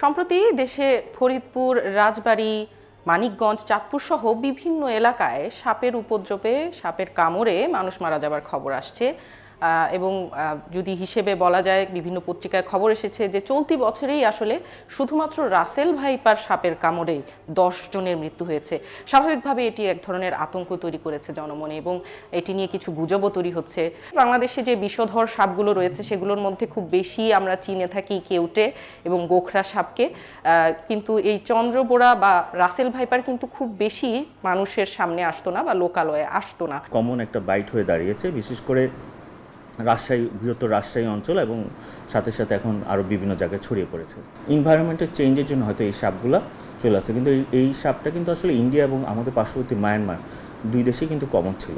সম্প্রতি দেশে ফরিদপুর, রাজবাড়ী, মানিকগঞ্জ, চাঁদপুর সহ বিভিন্ন এলাকায় সাপের উপদ্রবে, সাপের কামড়ে মানুষ মারা যাবার খবর আসছে। এবং যদি হিসেবে বলা যায়, বিভিন্ন পত্রিকায় খবর এসেছে যে চলতি বছরেই আসলে শুধুমাত্র রাসেল ভাইপার সাপের কামড়েই 10 জনের মৃত্যু হয়েছে। স্বাভাবিকভাবে এটি এক ধরনের আতঙ্ক তৈরি করেছে জনমনে এবং এটি নিয়ে কিছু গুজবও তৈরি হচ্ছে। বাংলাদেশে যে বিষধর সাপগুলো রয়েছে সেগুলোর মধ্যে খুব বেশি আমরা চিনে থাকি কেউটে এবং গোখরা সাপকে, কিন্তু এই চন্দ্রবোড়া বা রাসেল ভাইপার কিন্তু খুব বেশি মানুষের সামনে আসতো না বা লোকালয়ে আসতো না। কমন একটা বাইট হয়ে দাঁড়িয়েছে, বিশেষ করে রাজশাহী, বৃহত্তর রাজশাহী অঞ্চল এবং সাথে সাথে এখন আরও বিভিন্ন জায়গায় ছড়িয়ে পড়েছে। এনভায়রনমেন্টের চেঞ্জের জন্য হয়তো এই সাপগুলা চলে আসছে, কিন্তু এই সাপটা কিন্তু আসলে ইন্ডিয়া এবং আমাদের পার্শ্ববর্তী মায়ানমার দুই দেশেই কিন্তু কমন ছিল।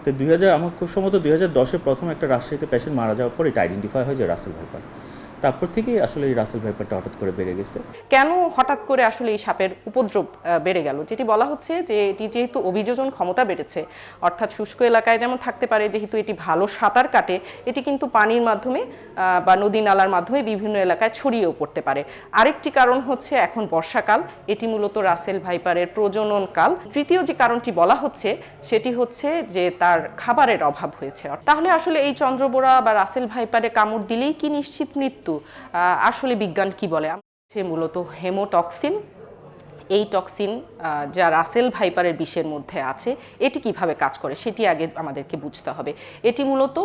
তো আমার খুব সম্ভবত 2010-এ প্রথম একটা রাজশাহীতে পেশেন্ট মারা যাওয়ার পর এটা আইডেন্টিফাই হয় যে রাসেল ভাইপার। তারপর থেকেই আসলে এই রাসেল ভাইপারটা হঠাৎ করে বেড়ে গেছে। কেন হঠাৎ করে আসলে এই সাপের উপদ্রব বেড়ে গেল? যেটি বলা হচ্ছে যে এটি যেহেতু অভিযোজন ক্ষমতা বেড়েছে, অর্থাৎ শুষ্ক এলাকায় যেমন থাকতে পারে, যেহেতু এটি ভালো সাঁতার কাটে, এটি কিন্তু পানির মাধ্যমে বা নদী নালার মাধ্যমে বিভিন্ন এলাকায় ছড়িয়েও পড়তে পারে। আরেকটি কারণ হচ্ছে এখন বর্ষাকাল, এটি মূলত রাসেল ভাইপারের প্রজনন কাল। তৃতীয় যে কারণটি বলা হচ্ছে সেটি হচ্ছে যে তার খাবারের অভাব হয়েছে। তাহলে আসলে এই চন্দ্রবোড়া বা রাসেল ভাইপারে কামড় দিলেই কি নিশ্চিত মৃত্যু? আসলে বিজ্ঞান কি বলে? মূলত হেমোটক্সিন, এই টক্সিন যা রাসেল ভাইপারের বিষের মধ্যে আছে, এটি কিভাবে কাজ করে সেটি আগে আমাদেরকে বুঝতে হবে। এটি মূলত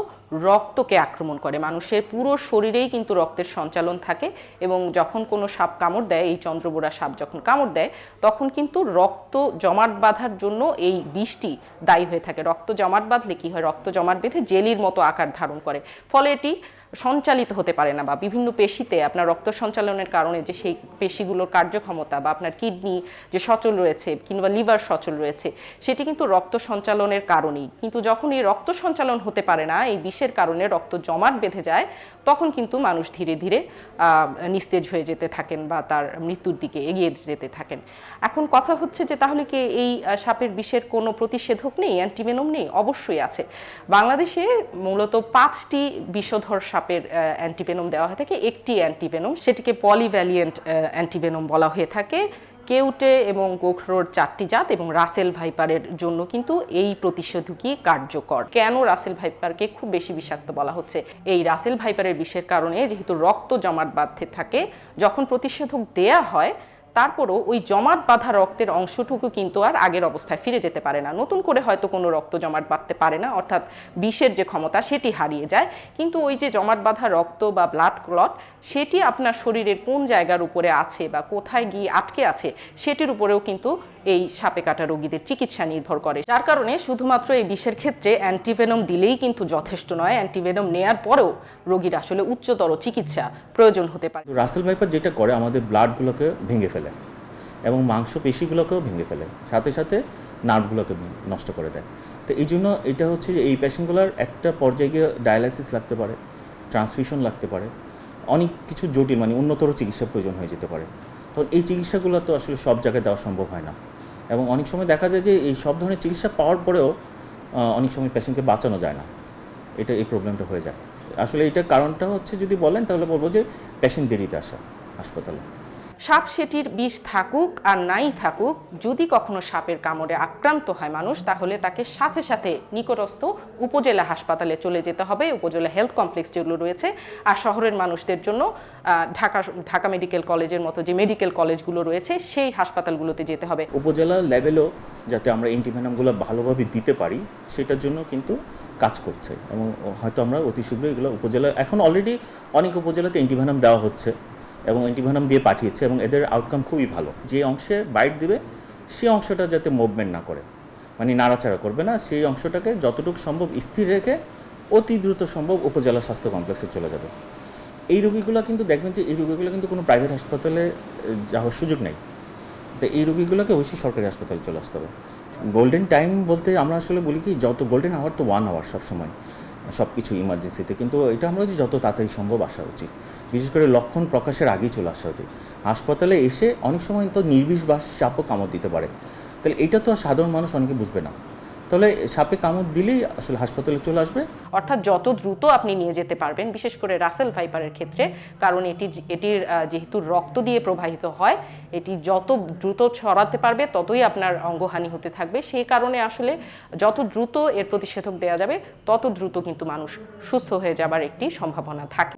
রক্তকে আক্রমণ করে, মানুষের পুরো শরীরেই কিন্তু রক্তের সঞ্চালন থাকে এবং যখন কোনো সাপ কামড় দেয়, এই চন্দ্রবোড়া সাপ যখন কামড় দেয় তখন কিন্তু রক্ত জমাট বাঁধার জন্য এই বিষটি দায়ী হয়ে থাকে। রক্ত জমাট বাঁধলে কি হয়? রক্ত জমাট বেঁধে জেলির মতো আকার ধারণ করে, ফলে এটি সঞ্চালিত হতে পারে না, বা বিভিন্ন পেশিতে আপনার রক্ত সঞ্চালনের কারণে যে সেই পেশিগুলোর কার্যক্ষমতা বা আপনার কিডনি যে সচল রয়েছে কিংবা লিভার সচল রয়েছে, সেটি কিন্তু রক্ত সঞ্চালনের কারণেই। কিন্তু যখন এই রক্ত সঞ্চালন হতে পারে না, এই বিষের কারণে রক্ত জমাট বেঁধে যায়, তখন কিন্তু মানুষ ধীরে ধীরে নিস্তেজ হয়ে যেতে থাকেন বা তার মৃত্যুর দিকে এগিয়ে যেতে থাকেন। এখন কথা হচ্ছে যে তাহলে কি এই সাপের বিষের কোনো প্রতিষেধক নেই, অ্যান্টিভেনম নেই? অবশ্যই আছে। বাংলাদেশে মূলত 5টি বিষধর সাপের অ্যান্টিভেনম দেওয়া হয়ে থাকে। একটি অ্যান্টিভেনম, সেটিকে পলিভ্যালিয়েন্ট অ্যান্টিভেনম বলা হয়ে থাকে। কেউটে এবং গোখরোর 4টি জাত এবং রাসেল ভাইপারের জন্য কিন্তু এই প্রতিষেধকই কার্যকর। কেন রাসেল ভাইপারকে খুব বেশি বিষাক্ত বলা হচ্ছে? এই রাসেল ভাইপারের বিষের কারণে যেহেতু রক্ত জমাট বাঁধতে থাকে, যখন প্রতিষেধক দেয়া হয় তারপরও ওই জমাট বাঁধা রক্তের অংশটুকু কিন্তু আর আগের অবস্থায় ফিরে যেতে পারে না, নতুন করে হয়তো কোনো রক্ত জমাট বাঁধতে পারে না, অর্থাৎ বিষের যে ক্ষমতা সেটি হারিয়ে যায়। কিন্তু ওই যে জমাট বাঁধা রক্ত বা ব্লাড ক্লট, সেটি আপনার শরীরের কোন জায়গার উপরে আছে বা কোথায় গিয়ে আটকে আছে সেটির উপরেও কিন্তু এই সাপে কাটা রোগীদের চিকিৎসা নির্ভর করে। যার কারণে শুধুমাত্র এই বিষের ক্ষেত্রে অ্যান্টিভেনম দিলেই কিন্তু যথেষ্ট নয়, অ্যান্টিভেনম নেয়ার পরেও রোগীর আসলে উচ্চতর চিকিৎসা প্রয়োজন হতে পারে। রাসেল ভাইপার যেটা করে, আমাদের ব্লাডগুলোকে ভেঙে ফেলে এবং মাংসপেশিগুলোকেও ভেঙে ফেলে, সাথে সাথে নার্ভগুলোকে নষ্ট করে দেয়। তো এই জন্য এটা হচ্ছে যে এই পেশেন্টগুলোর একটা পর্যায়ে গিয়ে ডায়ালাইসিস লাগতে পারে, ট্রান্সফিউশন লাগতে পারে, অনেক কিছু জটিল উন্নতর চিকিৎসা প্রয়োজন হয়ে যেতে পারে। তখন এই চিকিৎসাগুলো তো আসলে সব জায়গায় দেওয়া সম্ভব হয় না, এবং অনেক সময় দেখা যায় যে এই সব ধরনের চিকিৎসা পাওয়ার পরেও অনেক সময় পেশেন্টকে বাঁচানো যায় না। এই প্রবলেমটা হয়ে যায়। আসলে এটা কারণটা হচ্ছে, যদি বলেন তাহলে বলবো যে পেশেন্ট দেরিতে আসা হাসপাতালে। সাপ সেটির বিষ থাকুক আর নাই থাকুক, যদি কখনো সাপের কামড়ে আক্রান্ত হয় মানুষ, তাহলে তাকে সাথে সাথে নিকটস্থ উপজেলা হাসপাতালে চলে যেতে হবে। উপজেলা হেলথ কমপ্লেক্স যেগুলো রয়েছে, আর শহরের মানুষদের জন্য ঢাকা মেডিকেল কলেজের মতো যে মেডিকেল কলেজগুলো রয়েছে সেই হাসপাতালগুলোতে যেতে হবে। উপজেলা লেভেলেও যাতে আমরা অ্যান্টিভেনমগুলো ভালোভাবে দিতে পারি সেটার জন্য কিন্তু কাজ করছে, এবং হয়তো আমরা অতি শীঘ্রই এগুলো উপজেলা, এখন অলরেডি অনেক উপজেলাতে অ্যান্টিভেনম দেওয়া হচ্ছে এবং অ্যান্টিভেনম দিয়ে পাঠিয়েছে, এবং এদের আউটকাম খুবই ভালো। যে অংশে বাইট দিবে সেই অংশটা যাতে মুভমেন্ট না করে, নাড়াচাড়া করবে না, সেই অংশটাকে যতটুকু সম্ভব স্থির রেখে অতি দ্রুত সম্ভব উপজেলা স্বাস্থ্য কমপ্লেক্সে চলে যাবে। এই রোগীগুলো কিন্তু দেখবেন যে এই রোগীগুলো কিন্তু কোনো প্রাইভেট হাসপাতালে যাওয়ার সুযোগ নেই। তো এই রোগীগুলোকে অবশ্যই সরকারি হাসপাতালে চলে আসতে হবে। গোল্ডেন টাইম বলতে আমরা আসলে বলি কি, যত গোল্ডেন আওয়ার তো 1 আওয়ার সবসময় সব কিছু ইমার্জেন্সিতে, কিন্তু এটা আমরা যত তাড়াতাড়ি সম্ভব আসা উচিত, বিশেষ করে লক্ষণ প্রকাশের আগেই চলে আসা উচিত। হাসপাতালে এসে অনেক সময় তো নির্বিষ বা সাপও কামড় দিতে পারে, তাহলে এটা তো সাধারণ মানুষ অনেকে বুঝবে না। তাহলে সাপে কামড় দিলেই আসলে হাসপাতালে চলে আসবে। অর্থাৎ যত দ্রুত আপনি নিয়ে যেতে পারবেন, বিশেষ করে রাসেল ভাইপারের ক্ষেত্রে, কারণ এটির যেহেতু রক্ত দিয়ে প্রবাহিত হয়, এটি যত দ্রুত ছড়াতে পারবে ততই আপনার অঙ্গহানি হতে থাকবে। সেই কারণে আসলে যত দ্রুত এর প্রতিষেধক দেওয়া যাবে তত দ্রুত কিন্তু মানুষ সুস্থ হয়ে যাবার একটি সম্ভাবনা থাকে।